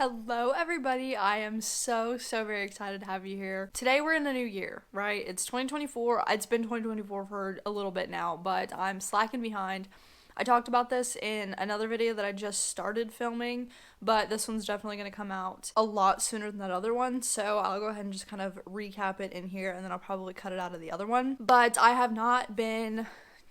Hello everybody, I am so very excited to have you here. Today we're in a new year, right? It's 2024. It's been 2024 for a little bit now, but I'm slacking behind. I talked about this in another video that I just started filming, but this one's definitely going to come out a lot sooner than that other one, so I'll go ahead and just kind of recap it in here and then I'll probably cut it out of the other one. But I have not been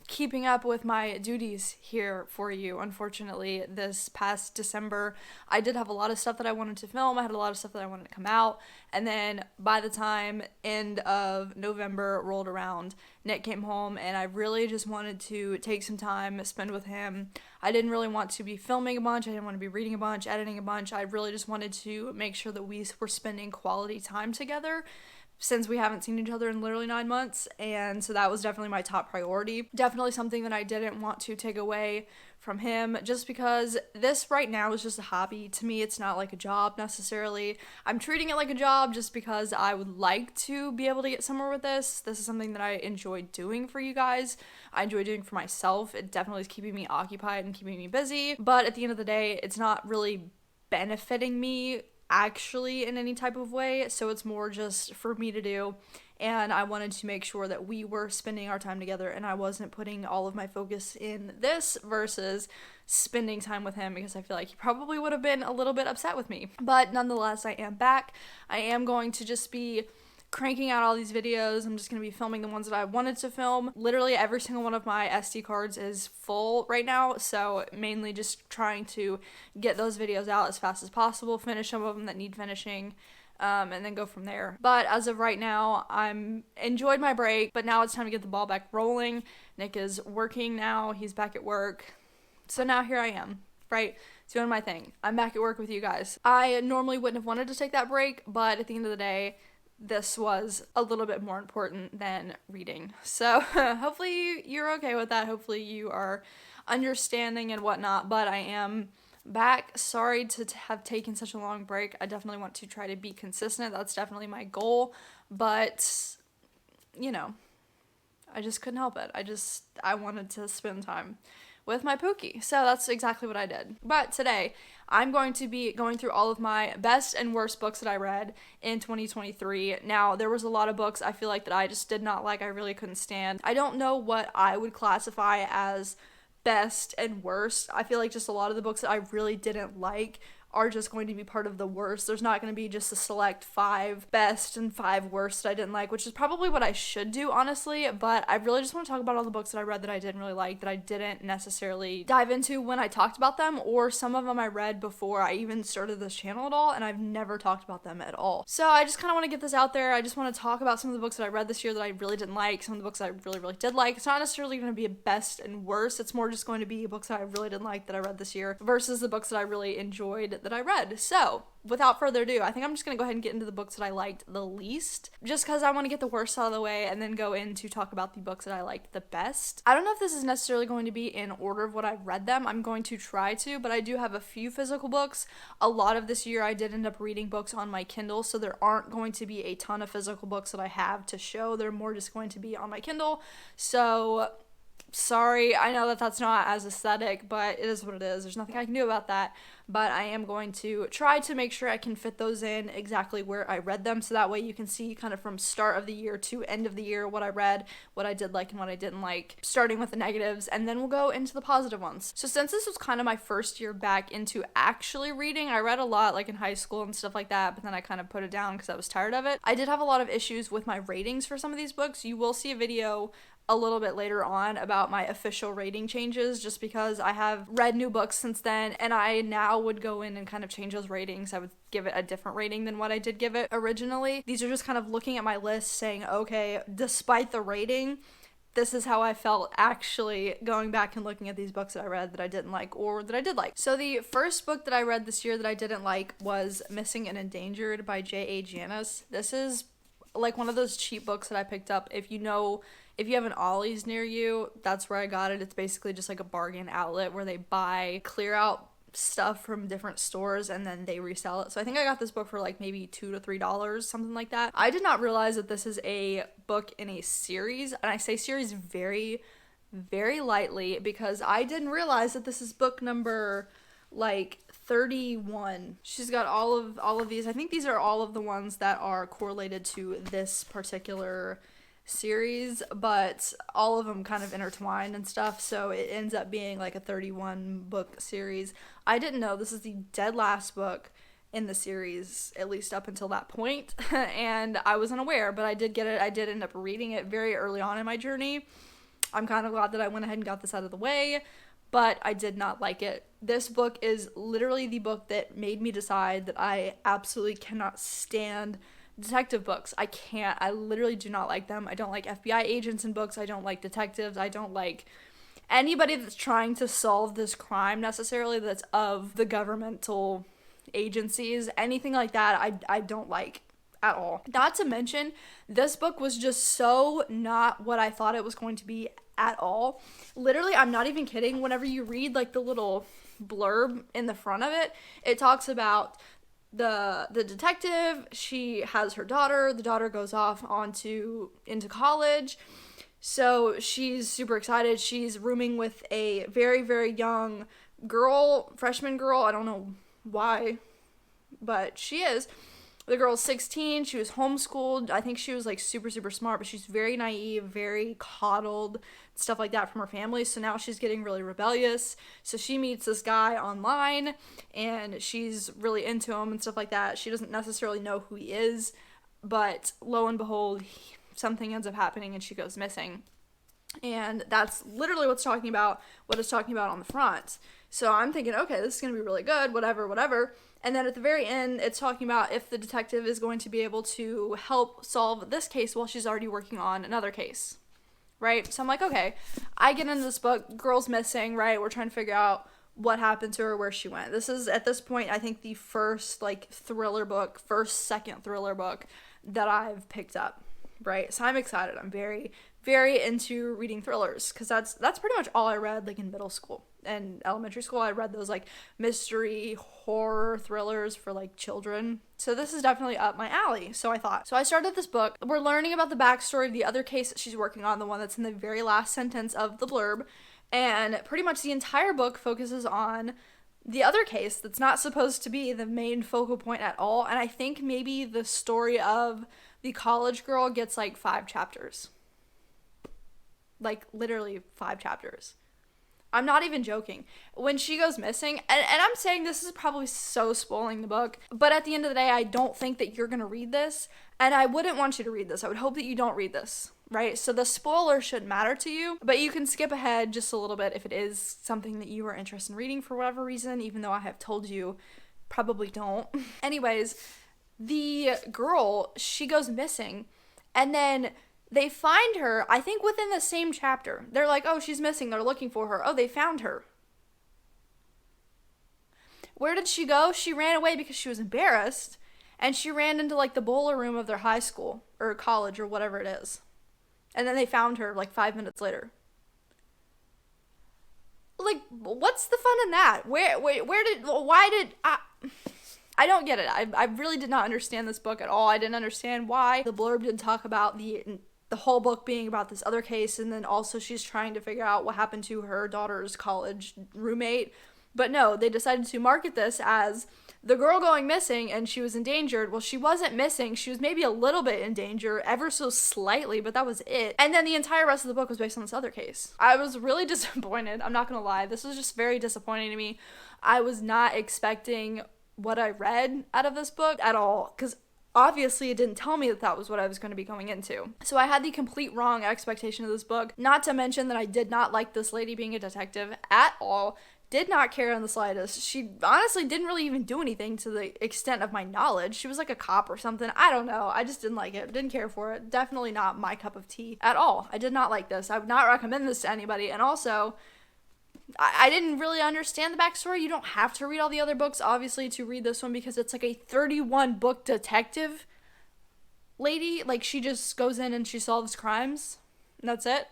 keeping up with my duties here for you. Unfortunately, this past December, I did have a lot of stuff that I wanted to film. I had a lot of stuff that I wanted to come out. And then by the time end of November rolled around, Nick came home and I really just wanted to take some time, spend with him. I didn't really want to be filming a bunch. I didn't want to be reading a bunch, editing a bunch. I really just wanted to make sure that we were spending quality time together, since we haven't seen each other in literally 9 months, and so that was definitely my top priority. Definitely something that I didn't want to take away from him, just because this right now is just a hobby to me. It's not like a job necessarily. I'm treating it like a job just because I would like to be able to get somewhere with this. This is something that I enjoy doing for you guys. I enjoy doing for myself. It definitely is keeping me occupied and keeping me busy, but at the end of the day, it's not really benefiting me actually in any type of way, so it's more just for me to do, and I wanted to make sure that we were spending our time together and I wasn't putting all of my focus in this versus spending time with him, because I feel like he probably would have been a little bit upset with me. But nonetheless, I am back. I am going to just be cranking out all these videos. I'm just going to be filming the ones that I wanted to film. Literally every single one of my SD cards is full right now, so mainly just trying to get those videos out as fast as possible, finish some of them that need finishing, and then go from there. But as of right now, I'm enjoyed my break, but now it's time to get the ball back rolling. Nick is working now. He's back at work. So now here I am, right? Doing my thing. I'm back at work with you guys. I normally wouldn't have wanted to take that break, but at the end of the day, this was a little bit more important than reading. So hopefully you're okay with that. Hopefully you are understanding and whatnot, but I am back. Sorry to have taken such a long break. I definitely want to try to be consistent. That's definitely my goal, but you know, I just couldn't help it. I wanted to spend time with my Pookie. So that's exactly what I did. But today, I'm going to be going through all of my best and worst books that I read in 2023. Now, there was a lot of books I feel like that I just did not like, I really couldn't stand. I don't know what I would classify as best and worst. I feel like just a lot of the books that I really didn't like are just going to be part of the worst. There's not going to be just a select 5 best and 5 worst I didn't like, which is probably what I should do, honestly, but I really just want to talk about all the books that I read that I didn't really like, that I didn't necessarily dive into when I talked about them, or some of them I read before I even started this channel at all, and I've never talked about them at all. So I just kind of want to get this out there. I just want to talk about some of the books that I read this year that I really didn't like, some of the books that I really did like. It's not necessarily going to be a best and worst, it's more just going to be books that I really didn't like that I read this year versus the books that I really enjoyed that I read. So without further ado, I think I'm just going to go ahead and get into the books that I liked the least, just because I want to get the worst out of the way and then go in to talk about the books that I liked the best. I don't know if this is necessarily going to be in order of what I've read them. I'm going to try to, but I do have a few physical books. A lot of this year I did end up reading books on my Kindle, so there aren't going to be a ton of physical books that I have to show. They're more just going to be on my Kindle. So sorry, I know that that's not as aesthetic, but it is what it is. There's nothing I can do about that, but I am going to try to make sure I can fit those in exactly where I read them, so that way you can see kind of from start of the year to end of the year what I read, what I did like and what I didn't like, starting with the negatives, and then we'll go into the positive ones. So since this was kind of my first year back into actually reading, I read a lot like in high school and stuff like that, but then I kind of put it down because I was tired of it. I did have a lot of issues with my ratings for some of these books. You will see a video a little bit later on about my official rating changes, just because I have read new books since then, and I now would go in and kind of change those ratings. I would give it a different rating than what I did give it originally. These are just kind of looking at my list saying, okay, despite the rating, this is how I felt actually going back and looking at these books that I read that I didn't like or that I did like. So the first book that I read this year that I didn't like was Missing and Endangered by J.A. Janis. This is like one of those cheap books that I picked up. If you have an Ollie's near you, that's where I got it. It's basically just like a bargain outlet where they buy clear out stuff from different stores and then they resell it. So I think I got this book for like maybe $2 to $3, something like that. I did not realize that this is a book in a series, and I say series very, very lightly because I didn't realize that this is book number like 31. She's got all of these. I think these are all of the ones that are correlated to this particular series, but all of them kind of intertwine and stuff, so it ends up being like a 31 book series. I didn't know this is the dead last book in the series, at least up until that point, and I was unaware, but I did get it. I did end up reading it very early on in my journey. I'm kind of glad that I went ahead and got this out of the way, but I did not like it. This book is literally the book that made me decide that I absolutely cannot stand detective books. I literally do not like them. I don't like FBI agents in books. I don't like detectives. I don't like anybody that's trying to solve this crime necessarily that's of the governmental agencies. Anything like that, I don't like at all. Not to mention, this book was just so not what I thought it was going to be at all. Literally, I'm not even kidding. Whenever you read like the little blurb in the front of it, it talks about the detective. She has her daughter. The daughter goes off into college, so she's super excited. She's rooming with a very, very young girl, freshman girl. I don't know why, but she is. The girl's 16. She was homeschooled. I think she was like super, super smart, but she's very naive, very coddled, stuff like that from her family. So now she's getting really rebellious. So she meets this guy online and she's really into him and stuff like that. She doesn't necessarily know who he is, but lo and behold, something ends up happening and she goes missing. And that's literally what it's talking about on the front. So I'm thinking, okay, this is going to be really good, whatever. And then at the very end, it's talking about if the detective is going to be able to help solve this case while she's already working on another case, right? So I'm like, okay, I get into this book, girl's missing, right? We're trying to figure out what happened to her, where she went. This is, at this point, I think the first, second thriller book that I've picked up, right? So I'm excited. I'm very, very into reading thrillers, because that's pretty much all I read, like, in middle school and elementary school. I read those, like, mystery, horror thrillers for, like, children. So this is definitely up my alley, so I thought. So I started this book. We're learning about the backstory of the other case that she's working on, the one that's in the very last sentence of the blurb, and pretty much the entire book focuses on the other case that's not supposed to be the main focal point at all, and I think maybe the story of the college girl gets, like, 5 chapters. Like, literally 5 chapters. I'm not even joking. When she goes missing, and I'm saying this is probably so spoiling the book, but at the end of the day, I don't think that you're going to read this, and I wouldn't want you to read this. I would hope that you don't read this, right? So the spoiler shouldn't matter to you, but you can skip ahead just a little bit if it is something that you are interested in reading for whatever reason, even though I have told you probably don't. Anyways, the girl, she goes missing, and then they find her, I think within the same chapter. They're like, oh, she's missing. They're looking for her. Oh, they found her. Where did she go? She ran away because she was embarrassed. And she ran into, like, the boiler room of their high school or college or whatever it is. And then they found her, like, 5 minutes later. Like, what's the fun in that? I don't get it. I really did not understand this book at all. I didn't understand why the blurb didn't talk about the whole book being about this other case, and then also she's trying to figure out what happened to her daughter's college roommate. But no, they decided to market this as the girl going missing and she was endangered. Well, she wasn't missing. She was maybe a little bit in danger, ever so slightly, but that was it. And then the entire rest of the book was based on this other case. I was really disappointed. I'm not gonna lie. This was just very disappointing to me. I was not expecting what I read out of this book at all, because obviously it didn't tell me that was what I was going to be going into. So I had the complete wrong expectation of this book, not to mention that I did not like this lady being a detective at all. Did not care in the slightest. She honestly didn't really even do anything to the extent of my knowledge. She was like a cop or something. I don't know. I just didn't like it. Didn't care for it. Definitely not my cup of tea at all. I did not like this. I would not recommend this to anybody. And also, I didn't really understand the backstory. You don't have to read all the other books, obviously, to read this one, because it's like a 31 book detective lady. Like, she just goes in and she solves crimes, and that's it.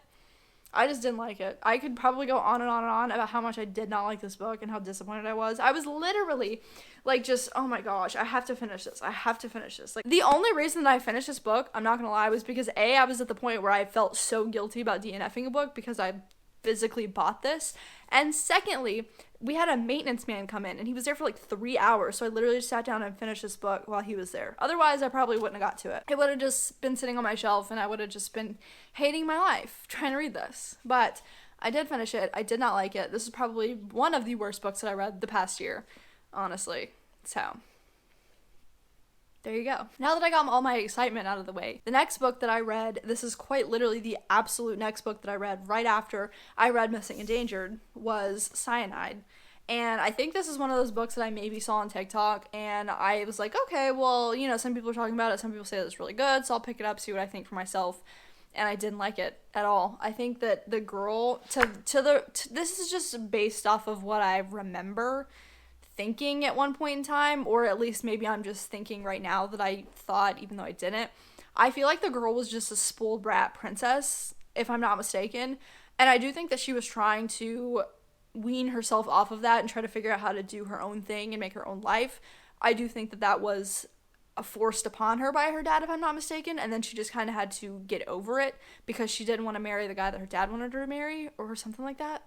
I just didn't like it. I could probably go on and on and on about how much I did not like this book and how disappointed I was. I was literally, like, just, oh my gosh, I have to finish this. Like, the only reason that I finished this book, I'm not gonna lie, was because I was at the point where I felt so guilty about DNFing a book because I physically bought this. And secondly, we had a maintenance man come in and he was there for like 3 hours. So I literally just sat down and finished this book while he was there. Otherwise, I probably wouldn't have got to it. It would have just been sitting on my shelf and I would have just been hating my life trying to read this. But I did finish it. I did not like it. This is probably one of the worst books that I read the past year, honestly. So there you go. Now that I got all my excitement out of the way, the next book that I read, this is quite literally the absolute next book that I read right after I read Missing Endangered, was Cyanide. And I think this is one of those books that I maybe saw on TikTok, and I was like, okay, well, you know, some people are talking about it, some people say it's really good, so I'll pick it up, see what I think for myself. And I didn't like it at all. I think that the girl, this is just based off of what I remember thinking at one point in time, or at least maybe I'm just thinking right now that I thought, even though I didn't. I feel like the girl was just a spoiled brat princess, if I'm not mistaken, and I do think that she was trying to wean herself off of that and try to figure out how to do her own thing and make her own life. I do think that that was forced upon her by her dad, if I'm not mistaken, and then she just kind of had to get over it because she didn't want to marry the guy that her dad wanted her to marry, or something like that.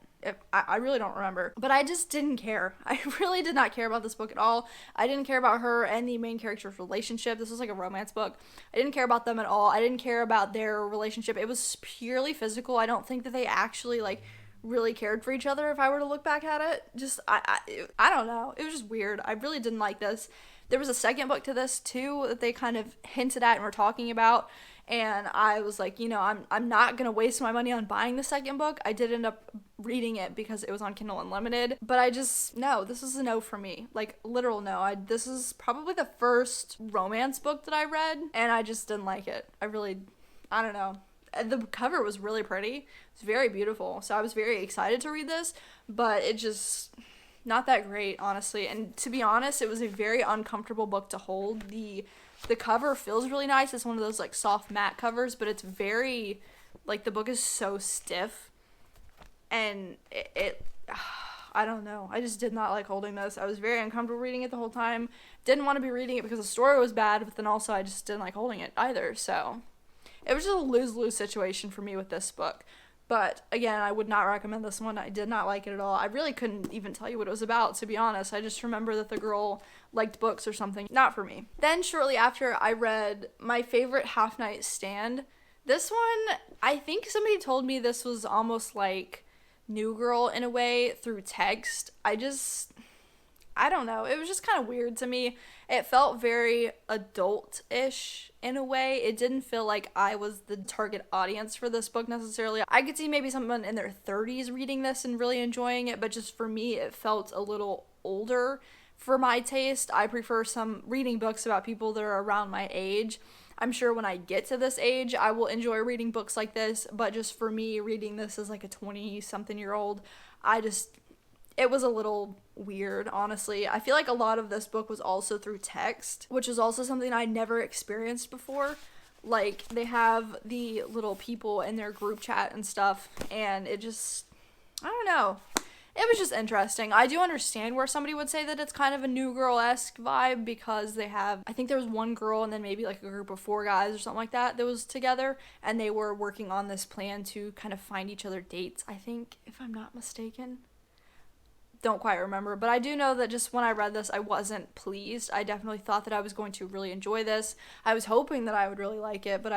I really don't remember, but I just didn't care. I really did not care about this book at all. I didn't care about her and the main character's relationship. This was like a romance book. I didn't care about them at all. I didn't care about their relationship. It was purely physical. I don't think that they actually like really cared for each other if I were to look back at it. Just I don't know. It was just weird. I really didn't like this. There was a second book to this too that they kind of hinted at and were talking about, and I was like, you know, I'm not gonna waste my money on buying the second book. I did end up reading it because it was on Kindle Unlimited, but I just, no, this is a no for me. Like, literal no. This is probably the first romance book that I read, and I just didn't like it. I don't know. The cover was really pretty. It's very beautiful, so I was very excited to read this, but it just, not that great, honestly. And to be honest, it was a very uncomfortable book to hold. The cover feels really nice. It's one of those like soft matte covers, but it's very, like, the book is so stiff, and it I don't know. I just did not like holding this. I was very uncomfortable reading it the whole time. Didn't want to be reading it because the story was bad, but then also I just didn't like holding it either. So it was just a lose-lose situation for me with this book. But again, I would not recommend this one. I did not like it at all. I really couldn't even tell you what it was about, to be honest. I just remember that the girl liked books or something. Not for me. Then shortly after, I read my favorite half-night stand. This one, I think somebody told me this was almost like New Girl in a way through text. I don't know. It was just kind of weird to me. It felt very adult-ish in a way. It didn't feel like I was the target audience for this book necessarily. I could see maybe someone in their 30s reading this and really enjoying it, but just for me, it felt a little older for my taste. I prefer some reading books about people that are around my age. I'm sure when I get to this age, I will enjoy reading books like this, but just for me, reading this as like a 20-something-year-old, it was a little weird, honestly. I feel like a lot of this book was also through text, which is also something I never experienced before. Like, they have the little people in their group chat and stuff, and it just, I don't know. It was just interesting. I do understand where somebody would say that it's kind of a New Girl-esque vibe because they have, I think there was one girl and then maybe like a group of 4 guys or something like that was together, and they were working on this plan to kind of find each other dates, I think, if I'm not mistaken. Don't quite remember, but I do know that just when I read this, I wasn't pleased. I definitely thought that I was going to really enjoy this. I was hoping that I would really like it, but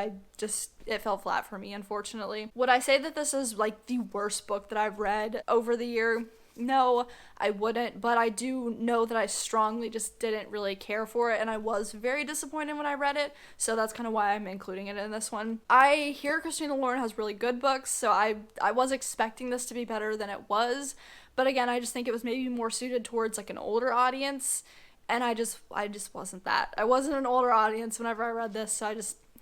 it fell flat for me, unfortunately. Would I say that this is like the worst book that I've read over the year? No, I wouldn't, but I do know that I strongly just didn't really care for it, and I was very disappointed when I read it, so that's kind of why I'm including it in this one. I hear Christina Lauren has really good books, so I was expecting this to be better than it was. But again, I just think it was maybe more suited towards like an older audience, and I just wasn't that. I wasn't an older audience whenever I read this, so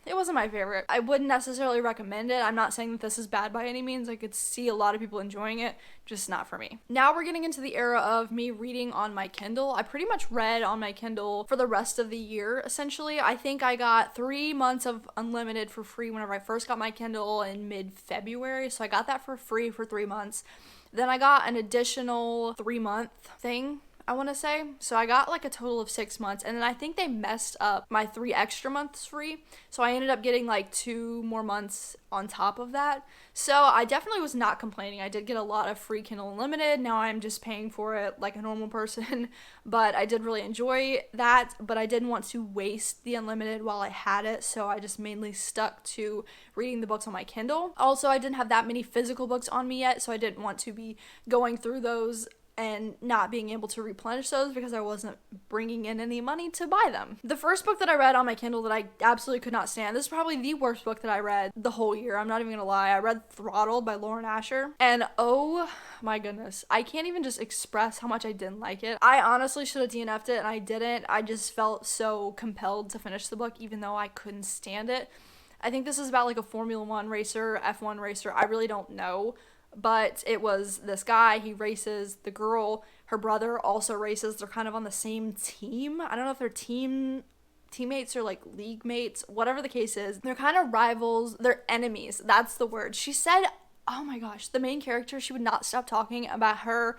it wasn't my favorite. I wouldn't necessarily recommend it. I'm not saying that this is bad by any means. I could see a lot of people enjoying it, just not for me. Now we're getting into the era of me reading on my Kindle. I pretty much read on my Kindle for the rest of the year, essentially. I think I got 3 months of unlimited for free whenever I first got my Kindle in mid-February, so I got that for free for 3 months. Then I got an additional 3-month thing. I want to say. So I got like a total of 6 months, and then I think they messed up my 3 extra months free. So I ended up getting like 2 more months on top of that. So I definitely was not complaining. I did get a lot of free Kindle Unlimited. Now I'm just paying for it like a normal person, but I did really enjoy that, but I didn't want to waste the Unlimited while I had it, so I just mainly stuck to reading the books on my Kindle. Also, I didn't have that many physical books on me yet, so I didn't want to be going through those and not being able to replenish those because I wasn't bringing in any money to buy them. The first book that I read on my Kindle that I absolutely could not stand, this is probably the worst book that I read the whole year, I'm not even gonna lie. I read Throttle by Lauren Asher, and oh my goodness, I can't even just express how much I didn't like it. I honestly should have DNF'd it, and I didn't. I just felt so compelled to finish the book even though I couldn't stand it. I think this is about like a Formula 1 racer, F1 racer, I really don't know. But it was this guy, he races, the girl, her brother also races, they're kind of on the same team. I don't know if they're teammates or like league mates, whatever the case is. They're kind of rivals, they're enemies, that's the word. She said, oh my gosh, the main character, she would not stop talking about her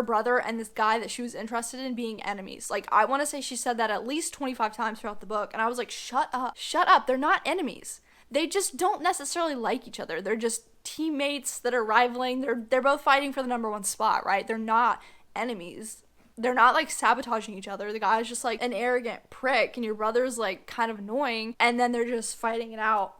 brother and this guy that she was interested in being enemies. Like, I want to say she said that at least 25 times throughout the book, and I was like, shut up, they're not enemies. They just don't necessarily like each other. They're just teammates that are rivaling. They're both fighting for the number 1 spot, right? They're not enemies. They're not like sabotaging each other. The guy's just like an arrogant prick, and your brother's like kind of annoying, and then they're just fighting it out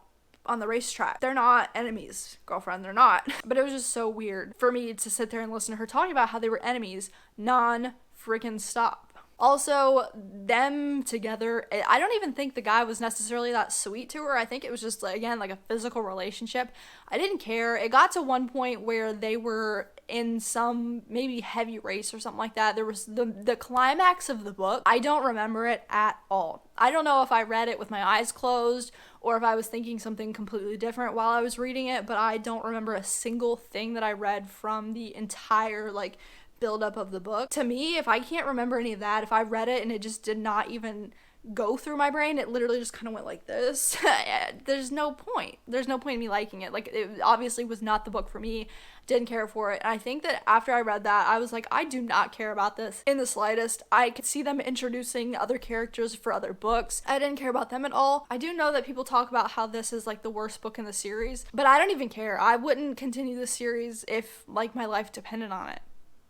on the racetrack. They're not enemies, girlfriend, they're not. But it was just so weird for me to sit there and listen to her talking about how they were enemies non-freaking stop. Also, them together, I don't even think the guy was necessarily that sweet to her. I think it was just, again, like a physical relationship. I didn't care. It got to one point where they were in some maybe heavy race or something like that. There was the climax of the book. I don't remember it at all. I don't know if I read it with my eyes closed or if I was thinking something completely different while I was reading it, but I don't remember a single thing that I read from the entire, like, buildup of the book. To me, if I can't remember any of that, if I read it and it just did not even go through my brain, it literally just kind of went like this, there's no point in me liking it. Like, it obviously was not the book for me, didn't care for it. And I think that after I read that, I was like, I do not care about this in the slightest. I could see them introducing other characters for other books. I didn't care about them at all. I do know that people talk about how this is like the worst book in the series, but I don't even care. I wouldn't continue the series if like my life depended on it.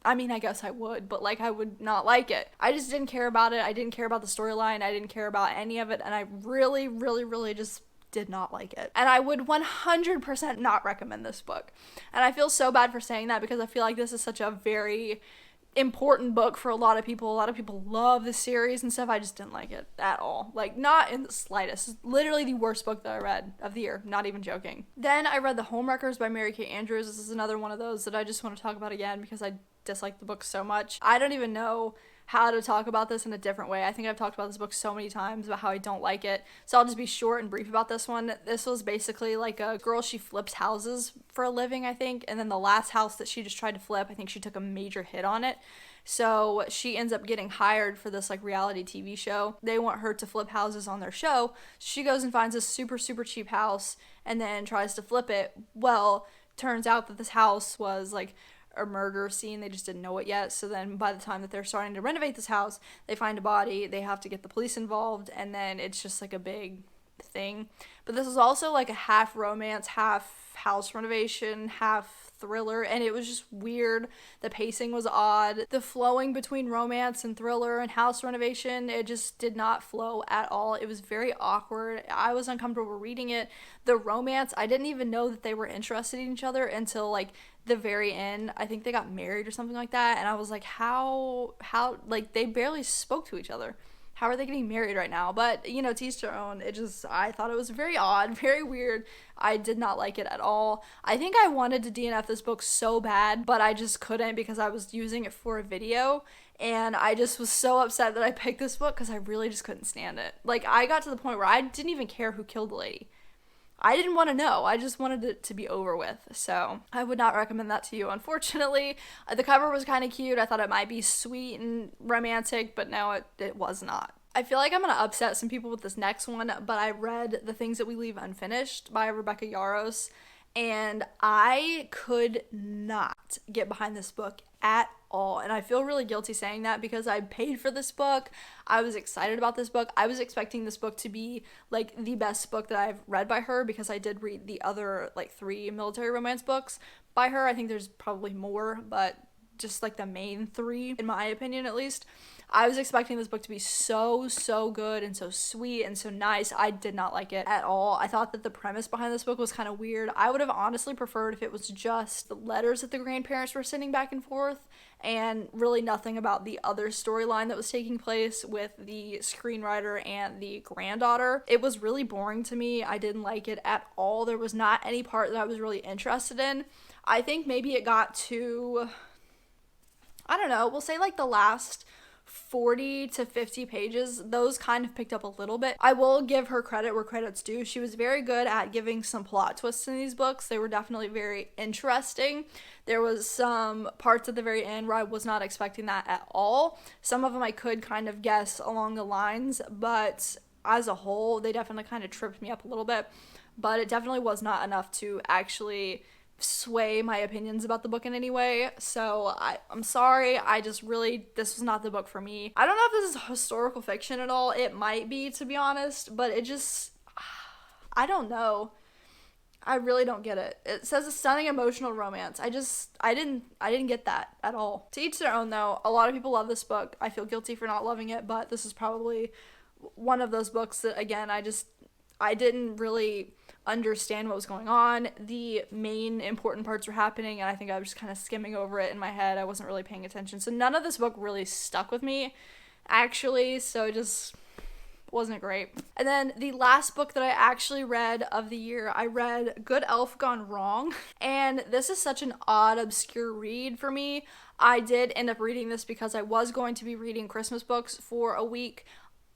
I mean, I guess I would, but like I would not like it. I just didn't care about it. I didn't care about the storyline. I didn't care about any of it, and I really, really, really just did not like it. And I would 100% not recommend this book. And I feel so bad for saying that because I feel like this is such a very important book for a lot of people. A lot of people love this series and stuff. I just didn't like it at all. Like, not in the slightest. It's literally the worst book that I read of the year. Not even joking. Then I read The Homewreckers by Mary Kate Andrews. This is another one of those that I just want to talk about again because I dislike the book so much. I don't even know how to talk about this in a different way. I think I've talked about this book so many times about how I don't like it. So I'll just be short and brief about this one. This was basically like a girl, she flips houses for a living, I think. And then the last house that she just tried to flip, I think she took a major hit on it. So she ends up getting hired for this like reality TV show. They want her to flip houses on their show. She goes and finds a super, super cheap house and then tries to flip it. Well, turns out that this house was like a murder scene. They just didn't know it yet. So then by the time that they're starting to renovate this house, they find a body, they have to get the police involved, and then it's just like a big thing. But this is also like a half romance, half house renovation, half thriller, and it was just weird. The pacing was odd. The flowing between romance and thriller and house renovation, it just did not flow at all. It was very awkward. I was uncomfortable reading it. The romance, I didn't even know that they were interested in each other until like the very end. I think they got married or something like that, and I was like, how like they barely spoke to each other. How are they getting married right now? But, you know, to each their own. I thought it was very odd, very weird. I did not like it at all. I think I wanted to DNF this book so bad, but I just couldn't because I was using it for a video. And I just was so upset that I picked this book because I really just couldn't stand it. Like, I got to the point where I didn't even care who killed the lady. I didn't want to know. I just wanted it to be over with. So I would not recommend that to you, unfortunately. The cover was kind of cute. I thought it might be sweet and romantic, but no, it was not. I feel like I'm going to upset some people with this next one, but I read The Things That We Leave Unfinished by Rebecca Yarros, and I could not get behind this book at all. And I feel really guilty saying that because I paid for this book. I was excited about this book. I was expecting this book to be like the best book that I've read by her, because I did read the other like 3 military romance books by her. I think there's probably more, but just like the main 3, in my opinion at least. I was expecting this book to be so good and so sweet and so nice. I did not like it at all. I thought that the premise behind this book was kind of weird. I would have honestly preferred if it was just the letters that the grandparents were sending back and forth, and really nothing about the other storyline that was taking place with the screenwriter and the granddaughter. It was really boring to me. I didn't like it at all. There was not any part that I was really interested in. I think maybe it got to, I don't know, we'll say like the last 40 to 50 pages, those kind of picked up a little bit. I will give her credit where credit's due. She was very good at giving some plot twists in these books. They were definitely very interesting. There was some parts at the very end where I was not expecting that at all. Some of them I could kind of guess along the lines, but as a whole, they definitely kind of tripped me up a little bit. But it definitely was not enough to actually sway my opinions about the book in any way. So I'm sorry. This was not the book for me. I don't know if this is historical fiction at all. It might be, to be honest, but I don't know. I really don't get it. It says a stunning emotional romance. I didn't get that at all. To each their own though. A lot of people love this book. I feel guilty for not loving it, but this is probably one of those books that, again, I didn't really understand what was going on. The main important parts were happening, and I think I was just kind of skimming over it in my head. I wasn't really paying attention. So none of this book really stuck with me, actually, so it just wasn't great. And then the last book that I actually read of the year, I read Good Elf Gone Wrong, and this is such an odd, obscure read for me. I did end up reading this because I was going to be reading Christmas books for a week.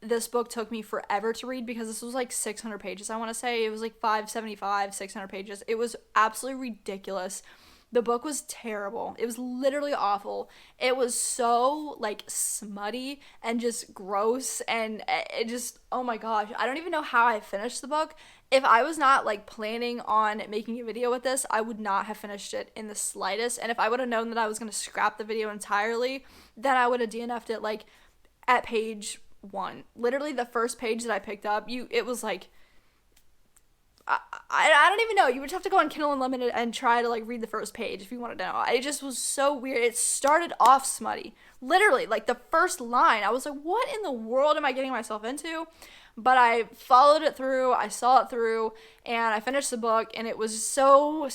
This book took me forever to read because this was like 600 pages. I want to say it was like 575, 600 pages. It was absolutely ridiculous. The book was terrible. It was literally awful. It was so like smutty and just gross, and it just, oh my gosh, I don't even know how I finished the book. If I was not like planning on making a video with this, I would not have finished it in the slightest. And if I would have known that I was going to scrap the video entirely, then I would have DNF'd it like at page 1. Literally the first page that I picked up, it was like, I don't even know. You would have to go on Kindle Unlimited and try to like read the first page if you wanted to know. It just was so weird. It started off smutty. Literally, like the first line, I was like, what in the world am I getting myself into? But I followed it through, I saw it through, and I finished the book, and it was so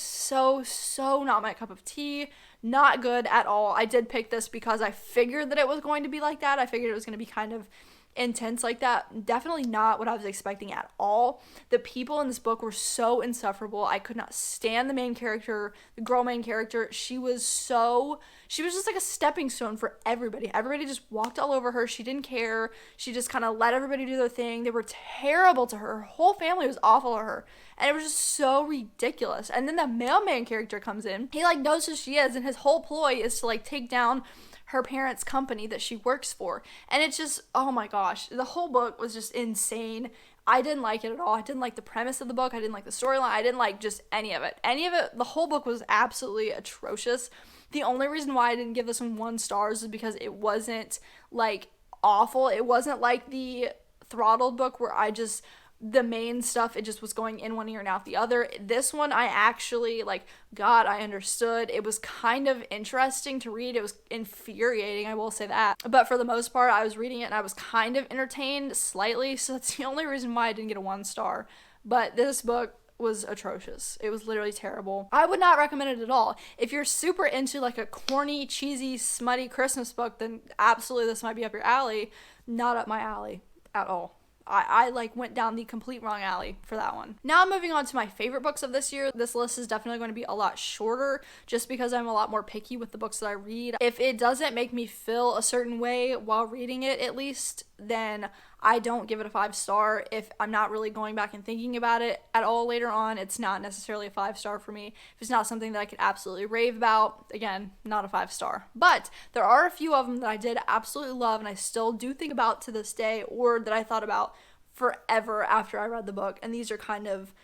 not my cup of tea. Not good at all. I did pick this because I figured that it was going to be like that. I figured it was going to be kind of intense like that. Definitely not what I was expecting at all. The people in this book were so insufferable. I could not stand the main character, the girl main character. She was just like a stepping stone for everybody. Everybody just walked all over her. She didn't care. She just kind of let everybody do their thing. They were terrible to her. Her whole family was awful to her. And it was just so ridiculous. And then the mailman character comes in. He like knows who she is, and his whole ploy is to like take down her parents' company that she works for. And it's just, oh my gosh, the whole book was just insane. I didn't like it at all. I didn't like the premise of the book. I didn't like the storyline. I didn't like just any of it. The whole book was absolutely atrocious. The only reason why I didn't give this one 1 star is because it wasn't like awful. It wasn't like the Throttle book where the main stuff, it just was going in one ear and out the other. This one, I actually, I understood. It was kind of interesting to read. It was infuriating, I will say that. But for the most part, I was reading it and I was kind of entertained slightly, so that's the only reason why I didn't get a 1 star. But this book was atrocious. It was literally terrible. I would not recommend it at all. If you're super into like a corny, cheesy, smutty Christmas book, then absolutely this might be up your alley. Not up my alley at all. I went down the complete wrong alley for that one. Now I'm moving on to my favorite books of this year. This list is definitely going to be a lot shorter just because I'm a lot more picky with the books that I read. If it doesn't make me feel a certain way while reading it, at least, then I don't give it a 5 star. If I'm not really going back and thinking about it at all later on, it's not necessarily a 5 star for me. If it's not something that I could absolutely rave about, again, not a 5 star. But there are a few of them that I did absolutely love and I still do think about to this day, or that I thought about forever after I read the book. And these are kind of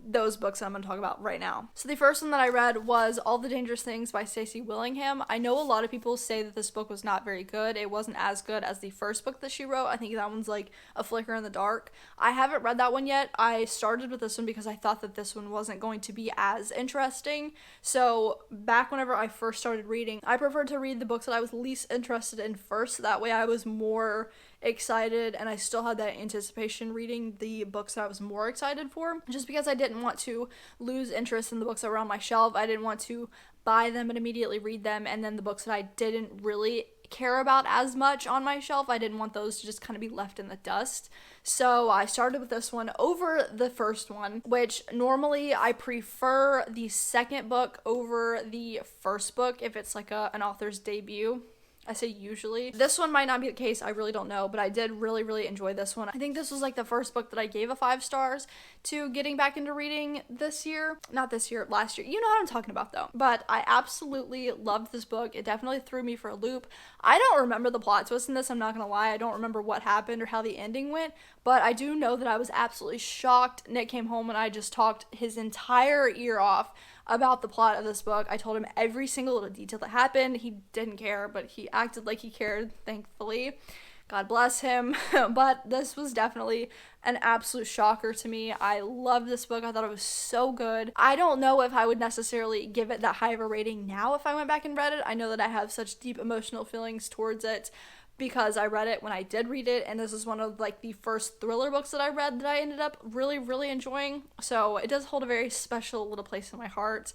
those books that I'm going to talk about right now. So the first one that I read was All the Dangerous Things by Stacey Willingham. I know a lot of people say that this book was not very good. It wasn't as good as the first book that she wrote. I think that one's like a flicker in the dark. I haven't read that one yet. I started with this one because I thought that this one wasn't going to be as interesting. So back whenever I first started reading, I preferred to read the books that I was least interested in first. That way I was more excited and I still had that anticipation reading the books that I was more excited for, just because I didn't want to lose interest in the books that were on my shelf. I didn't want to buy them and immediately read them, and then the books that I didn't really care about as much on my shelf, I didn't want those to just kind of be left in the dust. So I started with this one over the first one, which normally I prefer the second book over the first book if it's like an author's debut. I say usually. This one might not be the case, I really don't know, but I did really enjoy this one. I think this was like the first book that I gave a 5 stars to getting back into reading this year. Not this year, last year. You know what I'm talking about though. But I absolutely loved this book. It definitely threw me for a loop. I don't remember the plot twist in this, I'm not gonna lie. I don't remember what happened or how the ending went, but I do know that I was absolutely shocked. Nick came home and I just talked his entire ear off about the plot of this book. I told him every single little detail that happened. He didn't care, but he acted like he cared, thankfully. God bless him. But this was definitely an absolute shocker to me. I loved this book. I thought it was so good. I don't know if I would necessarily give it that high of a rating now if I went back and read it. I know that I have such deep emotional feelings towards it because I read it when I did read it, and this is one of like the first thriller books that I read that I ended up really enjoying. So it does hold a very special little place in my heart.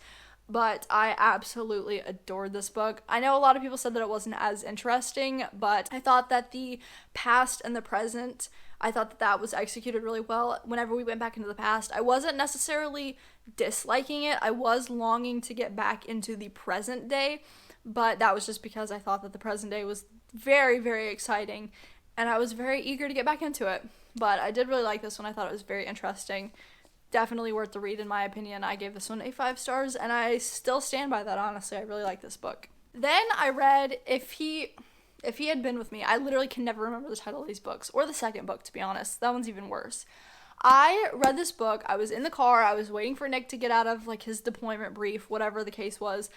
But I absolutely adored this book. I know a lot of people said that it wasn't as interesting, but I thought that the past and the present, I thought that was executed really well. Whenever we went back into the past, I wasn't necessarily disliking it. I was longing to get back into the present day, but that was just because I thought that the present day was very exciting, and I was very eager to get back into it. But I did really like this one. I thought it was very interesting. Definitely worth the read in my opinion. I gave this one a 5 stars, and I still stand by that, honestly. I really like this book. Then I read If He Had Been With Me. I literally can never remember the title of these books, or the second book, to be honest. That one's even worse. I read this book. I was in the car. I was waiting for Nick to get out of like his deployment brief, whatever the case was.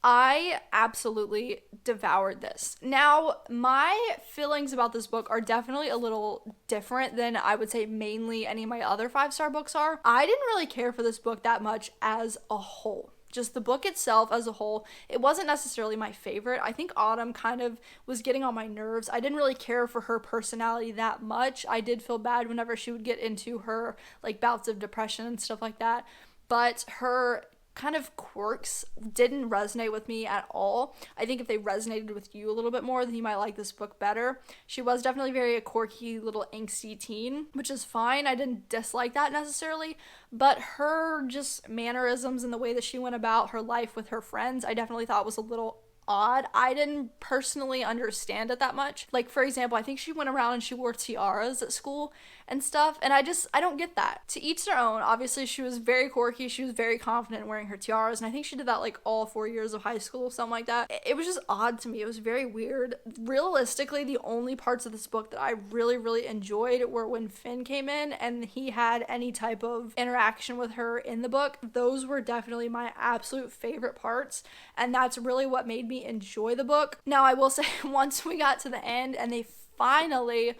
I absolutely devoured this. Now, my feelings about this book are definitely a little different than I would say mainly any of my other 5-star books are. I didn't really care for this book that much as a whole. Just the book itself as a whole, it wasn't necessarily my favorite. I think Autumn kind of was getting on my nerves. I didn't really care for her personality that much. I did feel bad whenever she would get into her like bouts of depression and stuff like that. But her kind of quirks didn't resonate with me at all. I think if they resonated with you a little bit more, then you might like this book better. She was definitely very a quirky little angsty teen, which is fine. I didn't dislike that necessarily, but her just mannerisms and the way that she went about her life with her friends, I definitely thought was a little odd. I didn't personally understand it that much. Like, for example, I think she went around and she wore tiaras at school and stuff, and I don't get that. To each their own. Obviously, she was very quirky. She was very confident in wearing her tiaras, and I think she did that like all 4 years of high school, something like that. It was just odd to me. It was very weird. Realistically, the only parts of this book that I really enjoyed were when Finn came in and he had any type of interaction with her in the book. Those were definitely my absolute favorite parts, and that's really what made me enjoy the book. Now, I will say, once we got to the end and they finally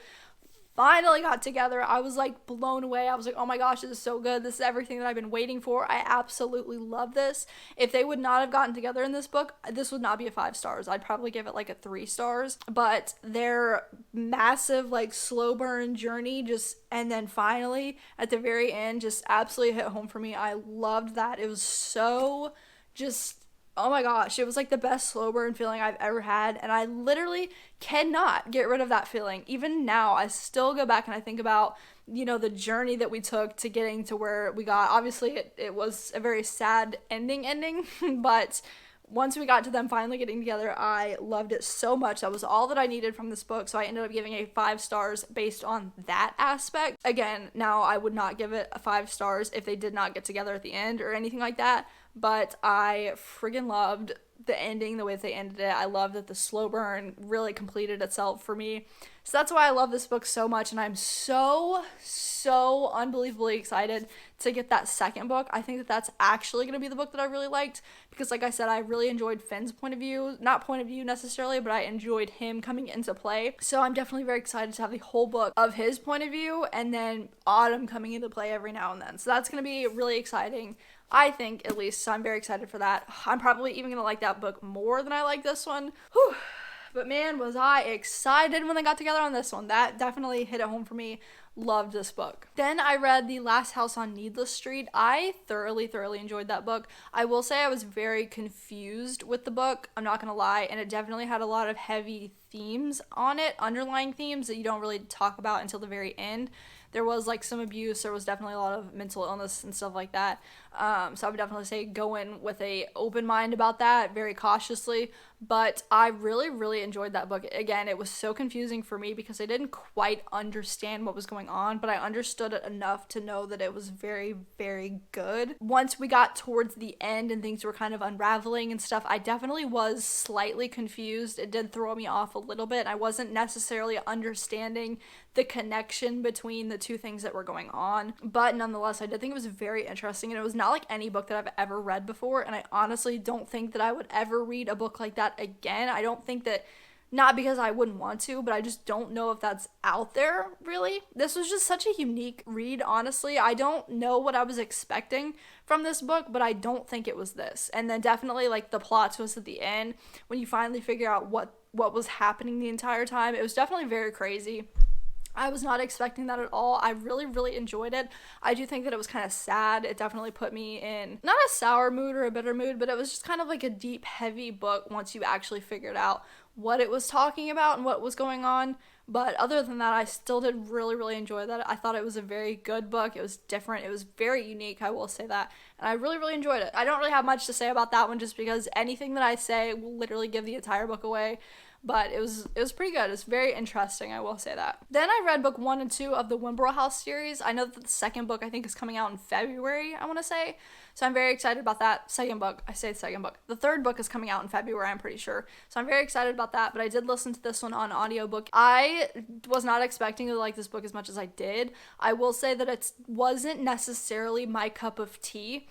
got together, I was like blown away. I was like, oh my gosh, this is so good. This is everything that I've been waiting for. I absolutely love this. If they would not have gotten together in this book, this would not be a 5 stars. I'd probably give it like a 3 stars. But their massive like slow burn journey and then finally at the very end just absolutely hit home for me. I loved that. It was so oh my gosh, it was like the best slow burn feeling I've ever had, and I literally cannot get rid of that feeling. Even now, I still go back and I think about, the journey that we took to getting to where we got. Obviously, it was a very sad ending, but once we got to them finally getting together, I loved it so much. That was all that I needed from this book, so I ended up giving it 5 stars based on that aspect. Again, now I would not give it a 5 stars if they did not get together at the end or anything like that, but I friggin' loved the ending, the way that they ended it. I love that the slow burn really completed itself for me. So that's why I love this book so much, and I'm so unbelievably excited to get that second book. I think that that's actually going to be the book that I really liked, because like I said, I really enjoyed Finn's point of view. Not point of view necessarily, but I enjoyed him coming into play. So I'm definitely very excited to have the whole book of his point of view, and then Autumn coming into play every now and then. So that's going to be really exciting, I think, at least. So I'm very excited for that. I'm probably even going to like that book more than I like this one. Whew. But man, was I excited when they got together on this one. That definitely hit it home for me. Loved this book. Then I read The Last House on Needless Street. I thoroughly enjoyed that book. I will say I was very confused with the book, I'm not gonna lie, and it definitely had a lot of heavy themes on it, underlying themes that you don't really talk about until the very end. There was like some abuse, there was definitely a lot of mental illness and stuff like that. So I would definitely say go in with a open mind about that, very cautiously. But I really enjoyed that book. Again, it was so confusing for me because I didn't quite understand what was going on, but I understood it enough to know that it was very good. Once we got towards the end and things were kind of unraveling and stuff, I definitely was slightly confused. It did throw me off a little bit. I wasn't necessarily understanding the connection between the two things that were going on, but nonetheless, I did think it was very interesting, and it was not like any book that I've ever read before, and I honestly don't think that I would ever read a book like that again. I don't think that, not because I wouldn't want to, but I just don't know if that's out there, really. This was just such a unique read, honestly. I don't know what I was expecting from this book, but I don't think it was this. And then definitely, like, the plot twist at the end, when you finally figure out what was happening the entire time, it was definitely very crazy. I was not expecting that at all. I really enjoyed it. I do think that it was kind of sad. It definitely put me in, not a sour mood or a bitter mood, but it was just kind of like a deep, heavy book once you actually figured out what it was talking about and what was going on. But other than that, I still did really enjoy that. I thought it was a very good book. It was different. It was very unique, I will say that. And I really enjoyed it. I don't really have much to say about that one, just because anything that I say will literally give the entire book away. But it was pretty good. It's very interesting, I will say that. Then I read book 1 and 2 of the Wim House series. I know that the second book, I think, is coming out in February, I want to say. So I'm very excited about that. Second book. I say the second book. The third book is coming out in February, I'm pretty sure. So I'm very excited about that, but I did listen to this one on audiobook. I was not expecting to like this book as much as I did. I will say that it wasn't necessarily my cup of tea,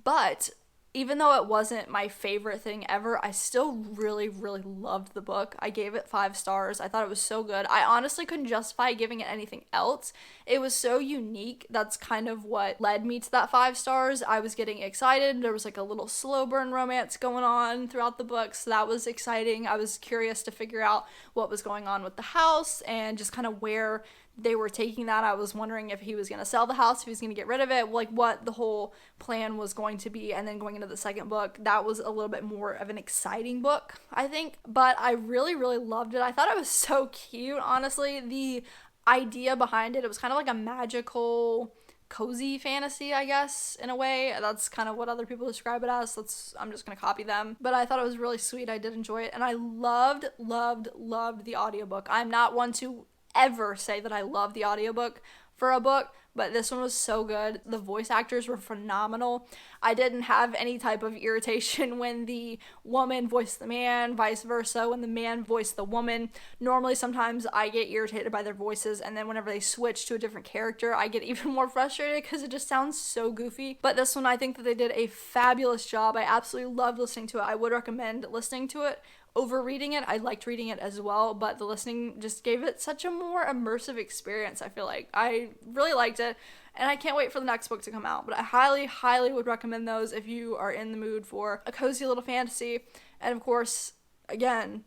but even though it wasn't my favorite thing ever, I still really loved the book. I gave it 5 stars. I thought it was so good. I honestly couldn't justify giving it anything else. It was so unique. That's kind of what led me to that 5 stars. I was getting excited. There was like a little slow burn romance going on throughout the book, so that was exciting. I was curious to figure out what was going on with the house and just kind of where they were taking that. I was wondering if he was going to sell the house, if he was going to get rid of it, like what the whole plan was going to be. And then going into the second book, that was a little bit more of an exciting book, I think. But I really loved it. I thought it was so cute, honestly. The idea behind it, it was kind of like a magical, cozy fantasy, I guess, in a way. That's kind of what other people describe it as. I'm just gonna copy them. But I thought it was really sweet. I did enjoy it. And I loved the audiobook. I'm not one to ever say that I love the audiobook for a book, but this one was so good. The voice actors were phenomenal. I didn't have any type of irritation when the woman voiced the man, vice versa, when the man voiced the woman. Normally, sometimes I get irritated by their voices, and then whenever they switch to a different character, I get even more frustrated because it just sounds so goofy. But this one, I think that they did a fabulous job. I absolutely loved listening to it. I would recommend listening to it over reading it. I liked reading it as well, but the listening just gave it such a more immersive experience, I feel like. I really liked it, and I can't wait for the next book to come out. But I highly would recommend those if you are in the mood for a cozy little fantasy. And of course, again,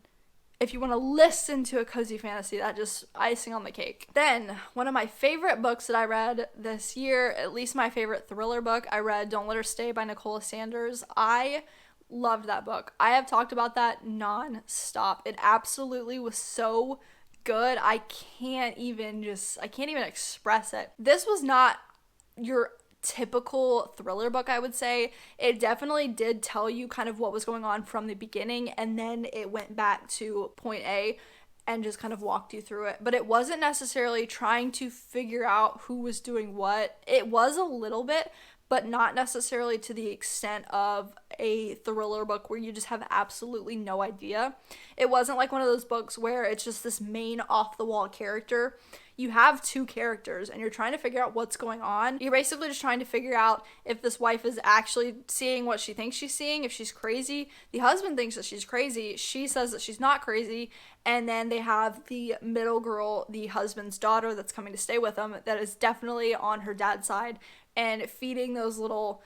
if you want to listen to a cozy fantasy, that just icing on the cake. Then, one of my favorite books that I read this year, at least my favorite thriller book, I read Don't Let Her Stay by Nicola Sanders. I loved that book. I have talked about that non-stop. It absolutely was so good. I can't even express it. This was not your typical thriller book, I would say. It definitely did tell you kind of what was going on from the beginning, and then it went back to point A and just kind of walked you through it. But it wasn't necessarily trying to figure out who was doing what. It was a little bit, but not necessarily to the extent of a thriller book where you just have absolutely no idea. It wasn't like one of those books where it's just this main off-the-wall character. You have two characters and you're trying to figure out what's going on. You're basically just trying to figure out if this wife is actually seeing what she thinks she's seeing, if she's crazy. The husband thinks that she's crazy. She says that she's not crazy. And then they have the middle girl, the husband's daughter, that's coming to stay with them, that is definitely on her dad's side and feeding those little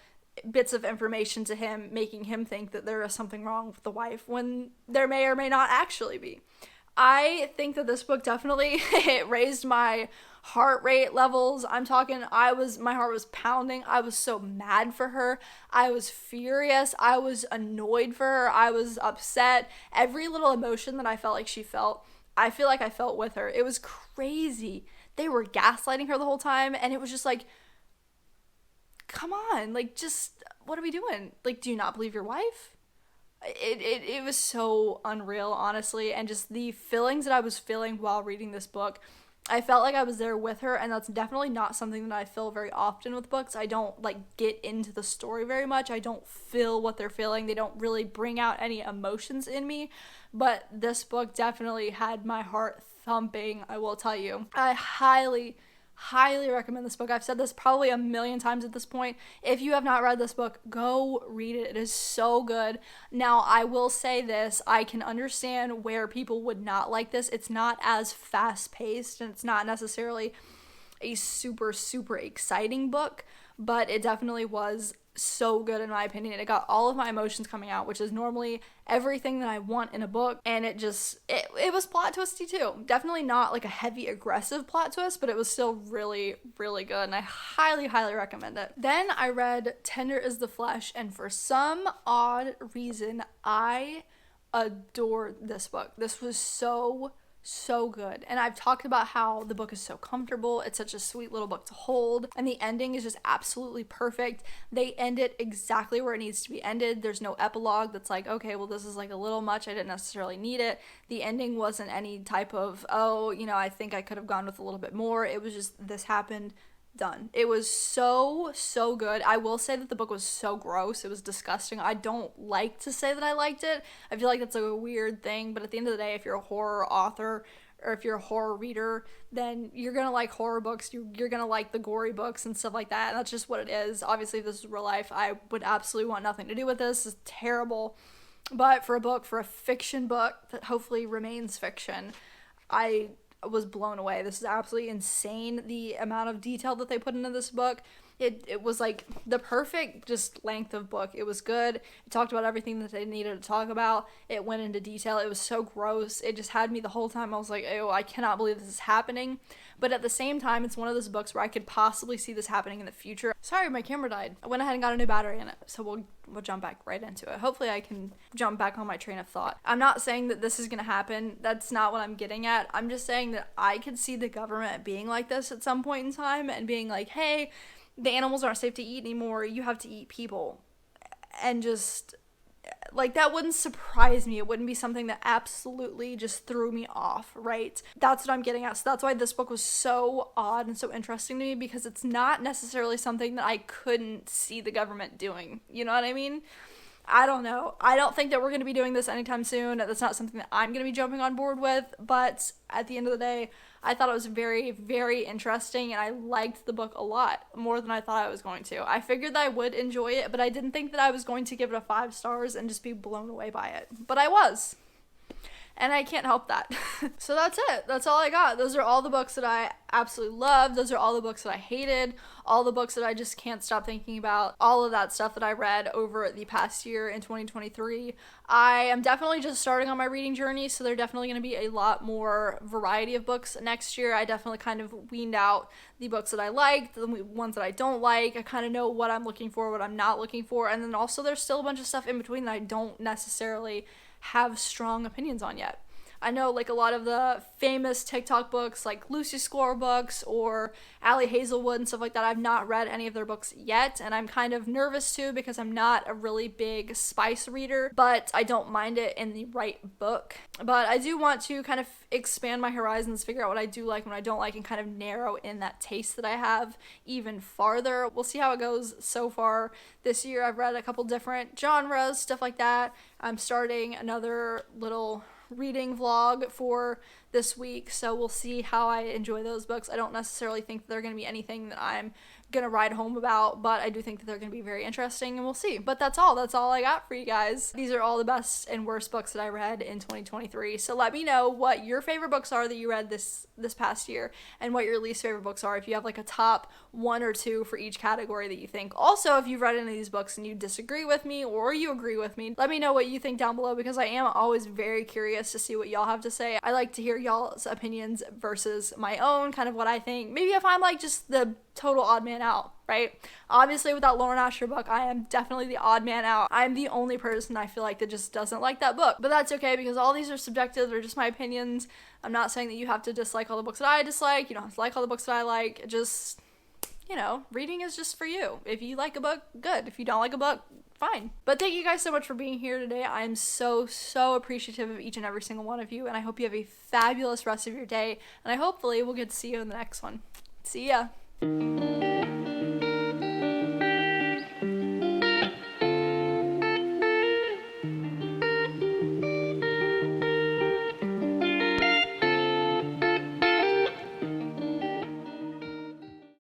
bits of information to him, making him think that there is something wrong with the wife when there may or may not actually be. I think that this book definitely it raised my heart rate levels. I'm talking, my heart was pounding. I was so mad for her. I was furious. I was annoyed for her. I was upset. Every little emotion that I felt like she felt, I feel like I felt with her. It was crazy. They were gaslighting her the whole time, and it was just like, come on, like, just, what are we doing? Like, do you not believe your wife? It was so unreal, honestly, and just the feelings that I was feeling while reading this book, I felt like I was there with her, and that's definitely not something that I feel very often with books. I don't, like, get into the story very much. I don't feel what they're feeling. They don't really bring out any emotions in me, but this book definitely had my heart thumping, I will tell you. I highly recommend this book. I've said this probably a million times at this point. If you have not read this book, go read it. It is so good. Now, I will say this. I can understand where people would not like this. It's not as fast-paced, and it's not necessarily a super, super exciting book, but it definitely was so good in my opinion. It got all of my emotions coming out, which is normally everything that I want in a book, and it was plot twisty too. Definitely not like a heavy aggressive plot twist, but it was still really, really good, and I highly recommend it. Then I read Tender is the Flesh, and for some odd reason I adored this book. This was so good. And I've talked about how the book is so comfortable. It's such a sweet little book to hold. And the ending is just absolutely perfect. They end it exactly where it needs to be ended. There's no epilogue that's like, okay, well, this is like a little much. I didn't necessarily need it. The ending wasn't any type of, oh, I think I could have gone with a little bit more. It was just, this happened, done. It was so good. I will say that the book was so gross. It was disgusting. I don't like to say that I liked it. I feel like that's a weird thing, but at the end of the day, if you're a horror author or if you're a horror reader, then you're gonna like horror books. You're gonna like the gory books and stuff like that, and that's just what it is. Obviously, if this is real life, I would absolutely want nothing to do with this. It's terrible. But for a fiction book that hopefully remains fiction, I was blown away. This is absolutely insane, the amount of detail that they put into this book. It was like the perfect just length of book. It was good. It talked about everything that they needed to talk about. It went into detail. It was so gross. It just had me the whole time. I was like, ew, I cannot believe this is happening. But at the same time, it's one of those books where I could possibly see this happening in the future. Sorry, my camera died. I went ahead and got a new battery in it, so we'll jump back right into it. Hopefully I can jump back on my train of thought. I'm not saying that this is gonna happen. That's not what I'm getting at. I'm just saying that I could see the government being like this at some point in time and being like, hey, the animals aren't safe to eat anymore. You have to eat people. And just, like, that wouldn't surprise me. It wouldn't be something that absolutely just threw me off, right? That's what I'm getting at. So that's why this book was so odd and so interesting to me, because it's not necessarily something that I couldn't see the government doing. You know what I mean? I don't know. I don't think that we're going to be doing this anytime soon. That's not something that I'm going to be jumping on board with. But at the end of the day, I thought it was very, very interesting, and I liked the book a lot, more than I thought I was going to. I figured that I would enjoy it, but I didn't think that I was going to give it a 5 stars and just be blown away by it. But I was. And I can't help that. So that's it. That's all I got. Those are all the books that I absolutely loved. Those are all the books that I hated. All the books that I just can't stop thinking about. All of that stuff that I read over the past year in 2023. I am definitely just starting on my reading journey, so there definitely going to be a lot more variety of books next year. I definitely kind of weaned out the books that I liked, the ones that I don't like. I kind of know what I'm looking for, what I'm not looking for. And then also there's still a bunch of stuff in between that I don't necessarily have strong opinions on yet. I know like a lot of the famous TikTok books like Lucy Score books or Allie Hazelwood and stuff like that, I've not read any of their books yet, and I'm kind of nervous too because I'm not a really big spice reader, but I don't mind it in the right book. But I do want to kind of expand my horizons, figure out what I do like and what I don't like, and kind of narrow in that taste that I have even farther. We'll see how it goes. So far this year I've read a couple different genres, stuff like that. I'm starting another little reading vlog for this week, so we'll see how I enjoy those books. I don't necessarily think that they're going to be anything that I'm gonna ride home about, but I do think that they're gonna be very interesting, and we'll see. But that's all I got for you guys. These are all the best and worst books that I read in 2023, so let me know what your favorite books are that you read this past year, and what your least favorite books are, if you have like a top 1 or 2 for each category that you think. Also, if you've read any of these books and you disagree with me or you agree with me, let me know what you think down below, because I am always very curious to see what y'all have to say. I like to hear y'all's opinions versus my own, kind of what I think. Maybe if I'm like just the total odd man out, right? Obviously with that Lauren Asher book, I am definitely the odd man out. I'm the only person I feel like that just doesn't like that book. But that's okay, because all these are subjective. They're just my opinions. I'm not saying that you have to dislike all the books that I dislike. You don't have to like all the books that I like. Just, you know, reading is just for you. If you like a book, good. If you don't like a book, fine. But thank you guys so much for being here today. I'm so appreciative of each and every single one of you, and I hope you have a fabulous rest of your day, and I hopefully will get to see you in the next one. See ya.